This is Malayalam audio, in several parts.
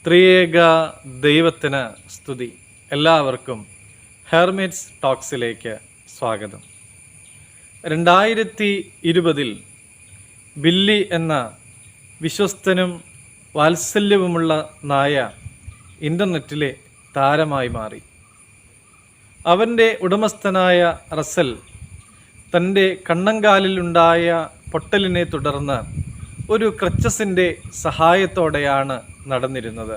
ത്രിയേക ദൈവത്തിന് സ്തുതി. എല്ലാവർക്കും ഹെർമിറ്റ്സ് ടോക്സിലേക്ക് സ്വാഗതം. 2020 ബില്ലി എന്ന വിശ്വസ്തനും വാത്സല്യവുമുള്ള നായ ഇൻ്റർനെറ്റിലെ താരമായി മാറി. അവൻ്റെ ഉടമസ്ഥനായ റസൽ തൻ്റെ കണ്ണങ്കാലിലുണ്ടായ പൊട്ടലിനെ തുടർന്ന് ഒരു ക്രച്ചസിൻ്റെ സഹായത്തോടെയാണ് നടന്നിരുന്നത്.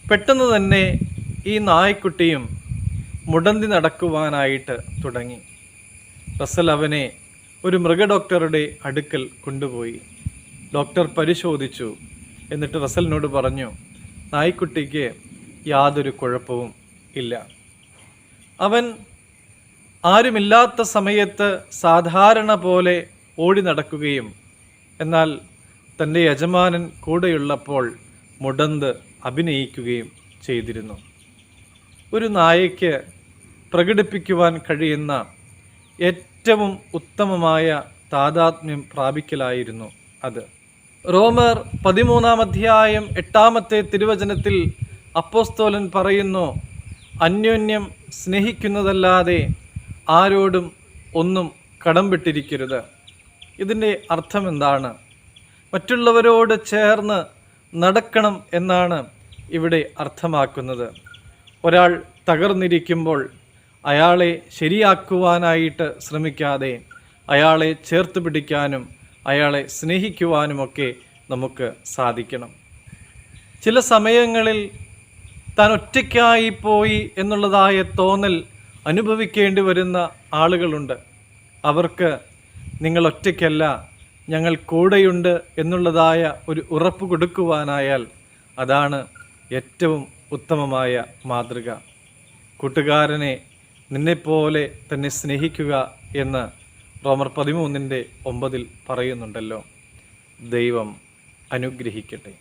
പെട്ടെന്ന് തന്നെ ഈ നായ്ക്കുട്ടിയും മുടന്തി നടക്കുവാനായിട്ട് തുടങ്ങി. റസൽ അവനെ ഒരു മൃഗഡോക്ടറുടെ അടുക്കൽ കൊണ്ടുപോയി. ഡോക്ടർ പരിശോധിച്ചു. എന്നിട്ട് റസലിനോട് പറഞ്ഞു, നായ്ക്കുട്ടിക്ക് യാതൊരു കുഴപ്പവും ഇല്ല. അവൻ ആരുമില്ലാത്ത സമയത്ത് സാധാരണ പോലെ ഓടി നടക്കുകയും എന്നാൽ തൻ്റെ യജമാനൻ കൂടെയുള്ളപ്പോൾ മുടന്ത് അഭിനയിക്കുകയും ചെയ്തിരുന്നു. ഒരു നായയ്ക്ക് പ്രകടിപ്പിക്കുവാൻ കഴിയുന്ന ഏറ്റവും ഉത്തമമായ താദാത്മ്യം പ്രാപിക്കലായിരുന്നു അത്. റോമർ 13 8 തിരുവചനത്തിൽ അപ്പോസ്തലൻ പറയുന്നു, അന്യോന്യം സ്നേഹിക്കുന്നതല്ലാതെ ആരോടും ഒന്നും കടംപെട്ടിരിക്കരുത്. ഇതിൻ്റെ അർത്ഥം എന്താണ്? മറ്റുള്ളവരോട് ചേർന്ന് നടക്കണം എന്നാണ് ഇവിടെ അർത്ഥമാക്കുന്നത്. ഒരാൾ തകർന്നിരിക്കുമ്പോൾ അയാളെ ശരിയാക്കുവാനായിട്ട് ശ്രമിക്കാതെ അയാളെ ചേർത്ത് പിടിക്കാനും അയാളെ സ്നേഹിക്കുവാനുമൊക്കെ നമുക്ക് സാധിക്കണം. ചില സമയങ്ങളിൽ താൻ ഒറ്റയ്ക്കായി പോയി എന്നുള്ളതായ തോന്നൽ അനുഭവിക്കേണ്ടി വരുന്ന ആളുകളുണ്ട്. അവർക്ക് നിങ്ങൾ ഒറ്റയ്ക്കല്ല, ഞങ്ങൾ കൂടെയുണ്ട് എന്നുള്ളതായ ഒരു ഉറപ്പ് കൊടുക്കുവാനായാൽ അതാണ് ഏറ്റവും ഉത്തമമായ മാതൃക. കൂട്ടുകാരനെ നിന്നെപ്പോലെ തന്നെ സ്നേഹിക്കുക എന്ന് റോമർ 13 9 പറയുന്നുണ്ടല്ലോ. ദൈവം അനുഗ്രഹിക്കട്ടെ.